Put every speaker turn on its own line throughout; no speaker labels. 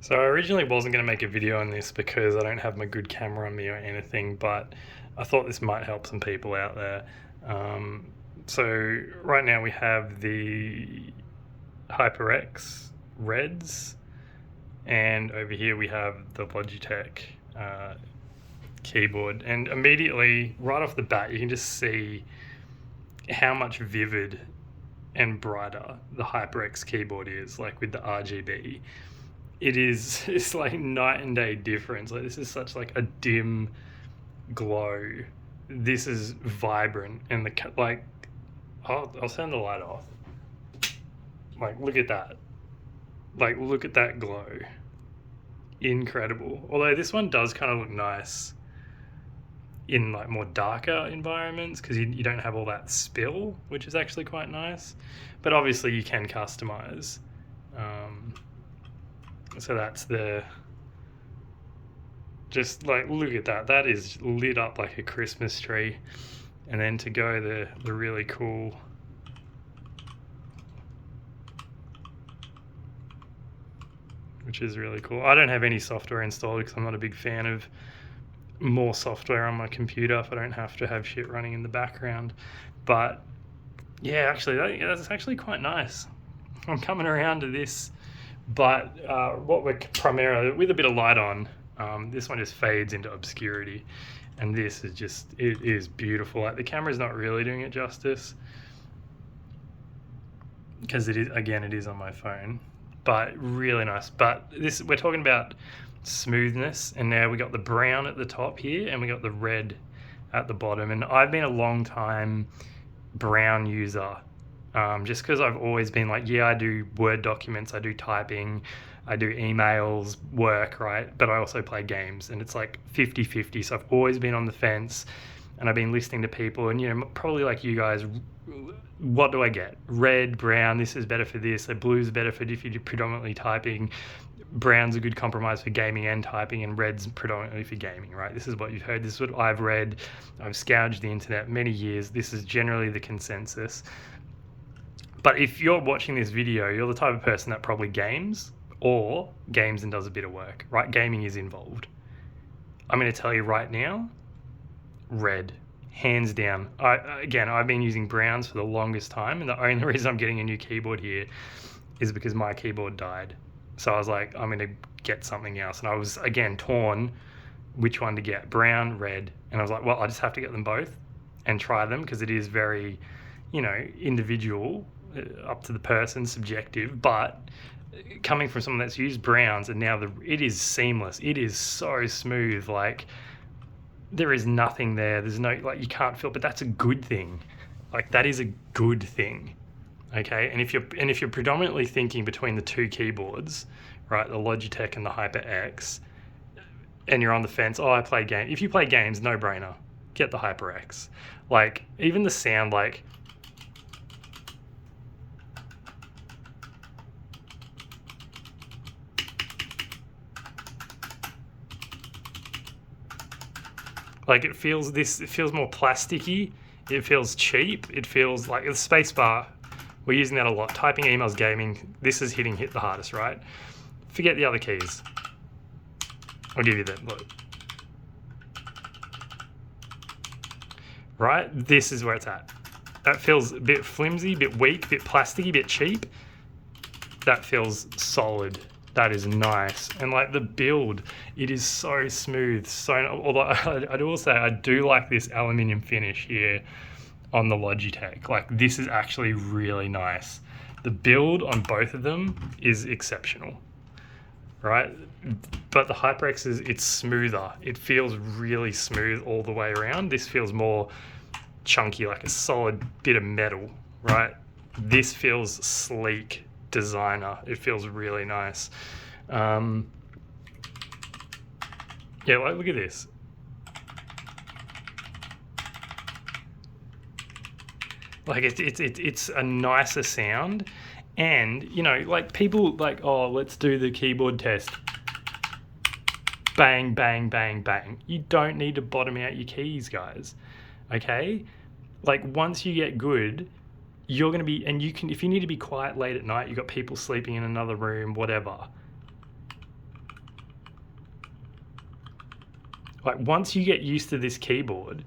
So I originally wasn't going to make a video on this because I don't have my good camera on me or anything, but I thought this might help some people out there. Um, so right now we have the HyperX Reds, and over here we have the Logitech keyboard. And immediately, right off the bat, you can just see how much vivid and brighter the HyperX keyboard is, like with the RGB. It's like night and day difference. Like this is such like a dim glow. This is vibrant, and like I'll turn the light off. Like look at that. Like look at that glow. Incredible. Although this one does kind of look nice in like more darker environments because you don't have all that spill, which is actually quite nice. But obviously you can customize. So that's just like look at that. That is lit up like a Christmas tree. And then to go the really cool which is really cool. I don't have any software installed because I'm not a big fan of more software on my computer if I don't have to have shit running in the background. But yeah, actually that's actually quite nice. I'm coming around to this, but what we're primarily with a bit of light on, this one just fades into obscurity, and this is just, it is beautiful. Like the camera's not really doing it justice because it is on my phone, but really nice. But this, we're talking about smoothness, and now we got the brown at the top here and we got the red at the bottom. And I've been a long time brown user, just because I've always been like, yeah, I do Word documents, I do typing, I do emails, work, right? But I also play games, and it's like 50-50. So I've always been on the fence, and I've been listening to people, and you know, probably like you guys, what do I get? Red, brown, this is better for this, blue's better for if you're predominantly typing, brown's a good compromise for gaming and typing, and red's predominantly for gaming, right? This is what you've heard, this is what I've read. I've scourged the internet many years. This is generally the consensus. But if you're watching this video, you're the type of person that probably games or games and does a bit of work, right? Gaming is involved. I'm going to tell you right now, red, hands down. I've been using browns for the longest time, and the only reason I'm getting a new keyboard here is because my keyboard died. So I was like, I'm going to get something else. And I was, again, torn which one to get, brown, red. And I was like, well, I just have to get them both and try them because it is very, individual, up to the person, subjective. But coming from someone that's used browns, and now it is seamless. It is so smooth. Like there is nothing there. There's no, like, you can't feel, but that's a good thing. Like that is a good thing. Okay, and if you're predominantly thinking between the two keyboards, right, the Logitech and the HyperX, and you're on the fence, I play games. If you play games, no brainer, get the HyperX. Like even the sound, like it feels more plasticky. It feels cheap. It feels like the spacebar. We're using that a lot. Typing, emails, gaming. This is hit the hardest, right? Forget the other keys. I'll give you that. Look. Right? This is where it's at. That feels a bit flimsy, a bit weak, a bit plasticky, a bit cheap. That feels solid. That is nice. And like the build, it is so smooth. Although I will say I do like this aluminium finish here on the Logitech. Like this is actually really nice. The build on both of them is exceptional, right? But the HyperX it's smoother. It feels really smooth all the way around. This feels more chunky, like a solid bit of metal, right? This feels sleek, designer. It feels really nice. Yeah, like look at this. Like it's a nicer sound, and like people like, oh, let's do the keyboard test. Bang, bang, bang, bang. You don't need to bottom out your keys, guys. Okay? Like once you get good, you're going to be, and you can, if you need to be quiet late at night, you've got people sleeping in another room, whatever. Like once you get used to this keyboard,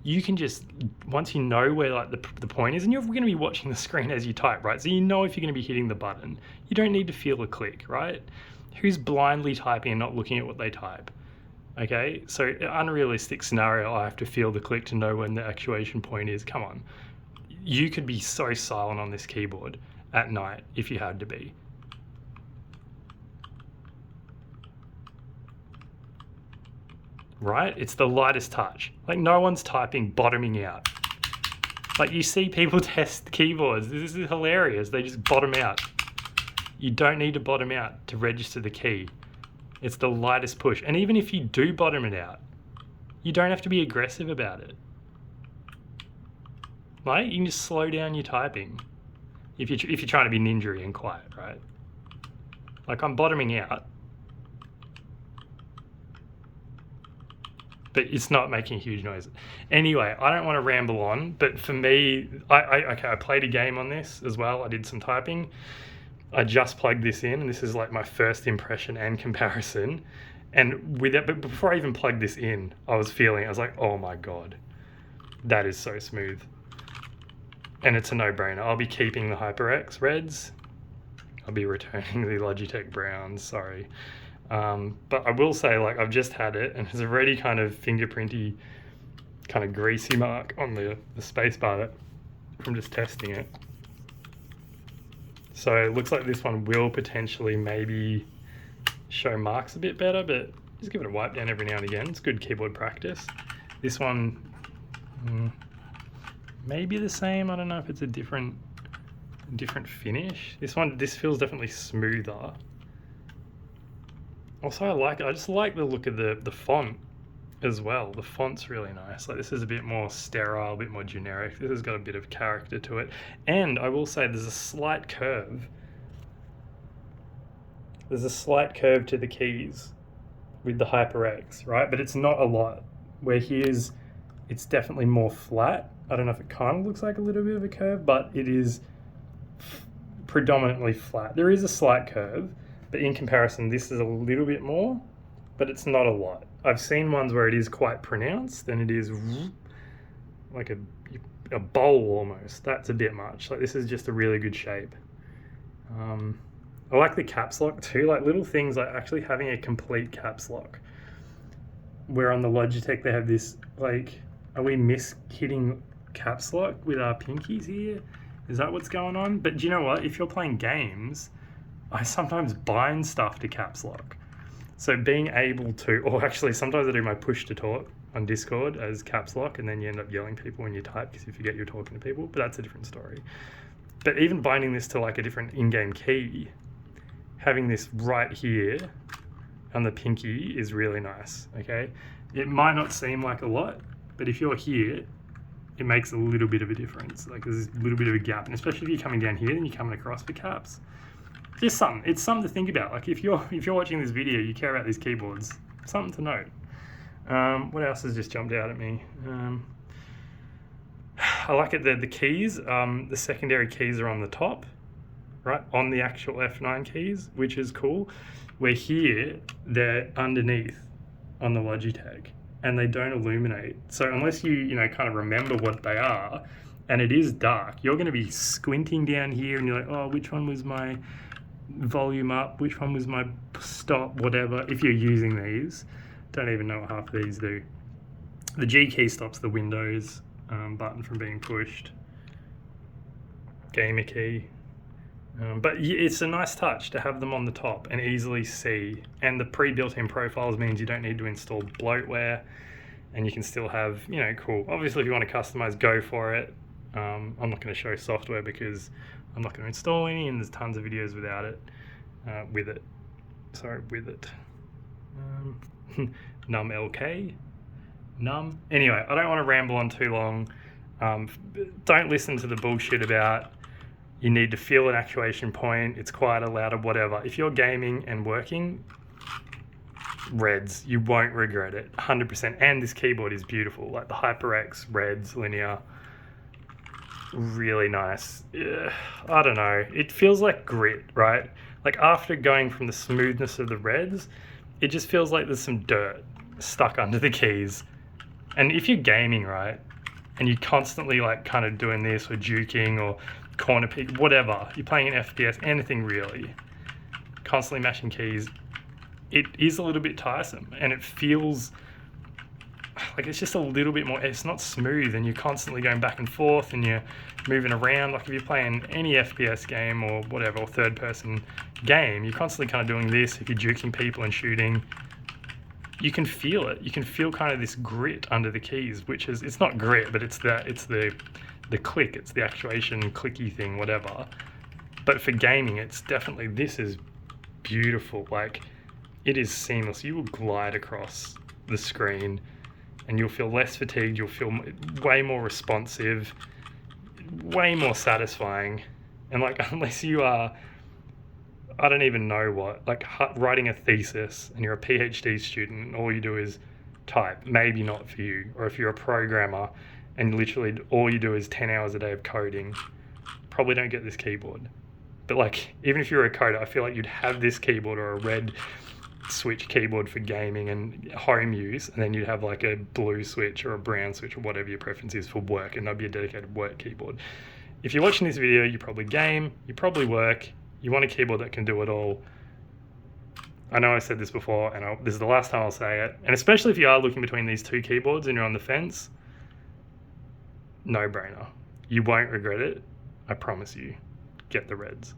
you can just, once you know where like the point is, and you're going to be watching the screen as you type, right? So you know if you're going to be hitting the button, you don't need to feel a click, right? Who's blindly typing and not looking at what they type? Okay, so unrealistic scenario, I have to feel the click to know when the actuation point is. Come on. You could be so silent on this keyboard at night if you had to be. Right? It's the lightest touch. Like no one's typing bottoming out. Like you see people test keyboards. This is hilarious. They just bottom out. You don't need to bottom out to register the key. It's the lightest push. And even if you do bottom it out, you don't have to be aggressive about it. Like you can just slow down your typing if you're trying to be ninja-y and quiet, right? Like I'm bottoming out, but it's not making a huge noise. Anyway, I don't want to ramble on, but for me, I played a game on this as well. I did some typing. I just plugged this in, and this is like my first impression and comparison. And with it, but before I even plugged this in, I was like, oh my God, that is so smooth. And it's a no-brainer. I'll be keeping the HyperX reds. I'll be returning the Logitech browns, sorry. But I will say, like, I've just had it, and there's already kind of fingerprinty, kind of greasy mark on the space bar from just testing it. So it looks like this one will potentially maybe show marks a bit better, but just give it a wipe down every now and again. It's good keyboard practice. This one, maybe the same. I don't know if it's a different finish. This feels definitely smoother. Also, I just like the look of the font as well. The font's really nice. Like this is a bit more sterile, a bit more generic. This has got a bit of character to it. And I will say there's a slight curve. There's a slight curve to the keys with the HyperX, right? But it's not a lot. Where here's, it's definitely more flat. I don't know if it kind of looks like a little bit of a curve, but it is predominantly flat. There is a slight curve, but in comparison, this is a little bit more, but it's not a lot. I've seen ones where it is quite pronounced, and it is like a bowl almost. That's a bit much. Like this is just a really good shape. I like the caps lock too, like little things like actually having a complete caps lock. Where on the Logitech they have this, like, are we hitting caps lock with our pinkies here? Is that what's going on? But do you know what? If you're playing games, I sometimes bind stuff to caps lock. So being able to, or actually sometimes I do my push to talk on Discord as caps lock, and then you end up yelling people when you type because you forget you're talking to people, but that's a different story. But even binding this to like a different in-game key, having this right here on the pinky is really nice, okay? It might not seem like a lot, but if you're here, it makes a little bit of a difference. Like there's a little bit of a gap, and especially if you're coming down here and you're coming across for caps. Just something. It's something to think about. Like if you're watching this video, you care about these keyboards. Something to note. What else has just jumped out at me? I like it. The keys. The secondary keys are on the top, right on the actual F9 keys, which is cool. Where here they're underneath on the Logitech, and they don't illuminate. So unless you kind of remember what they are, and it is dark, you're going to be squinting down here, and you're like, oh, which one was my volume up, which one was my stop, whatever. If you're using these, don't even know what half of these do. The G key stops the Windows button from being pushed. Gamer key. But it's a nice touch to have them on the top and easily see. And the pre-built-in profiles means you don't need to install bloatware, and you can still have, cool. Obviously, if you want to customize, go for it. I'm not going to show software because I'm not going to install any, and there's tons of videos without it, with it. Num LK, num. Anyway, I don't want to ramble on too long. Don't listen to the bullshit about you need to feel an actuation point, it's quieter, louder, whatever. If you're gaming and working, reds, you won't regret it, 100%. And this keyboard is beautiful, like the HyperX reds linear. Really nice. I don't know, it feels like grit, right? Like after going from the smoothness of the reds, it just feels like there's some dirt. stuck under the keys. And if you're gaming, right, and you're constantly like kind of doing this or juking or corner pick, whatever, you're playing an FPS, anything really, constantly mashing keys, it is a little bit tiresome, and it feels like it's just a little bit more, it's not smooth, and you're constantly going back and forth and you're moving around. Like if you're playing any FPS game or whatever, or third person game, you're constantly kind of doing this. If you're juking people and shooting, you can feel it. You can feel kind of this grit under the keys, which is, it's not grit, but it's the click, it's the actuation clicky thing, whatever. But for gaming, it's definitely, this is beautiful. Like, it is seamless. You will glide across the screen and you'll feel less fatigued. You'll feel way more responsive, way more satisfying. And like, unless you are, I don't even know what, like writing a thesis and you're a PhD student and all you do is type, maybe not for you. Or if you're a programmer and literally all you do is 10 hours a day of coding, probably don't get this keyboard. But like, even if you're a coder, I feel like you'd have this keyboard or a red switch keyboard for gaming and home use, and then you'd have like a blue switch or a brown switch or whatever your preference is for work, and that'd be a dedicated work keyboard. If you're watching this video, you probably game, you probably work, you want a keyboard that can do it all. I know I said this before, and this is the last time I'll say it, and especially if you are looking between these two keyboards and you're on the fence, no brainer. You won't regret it, I promise you. Get the Reds.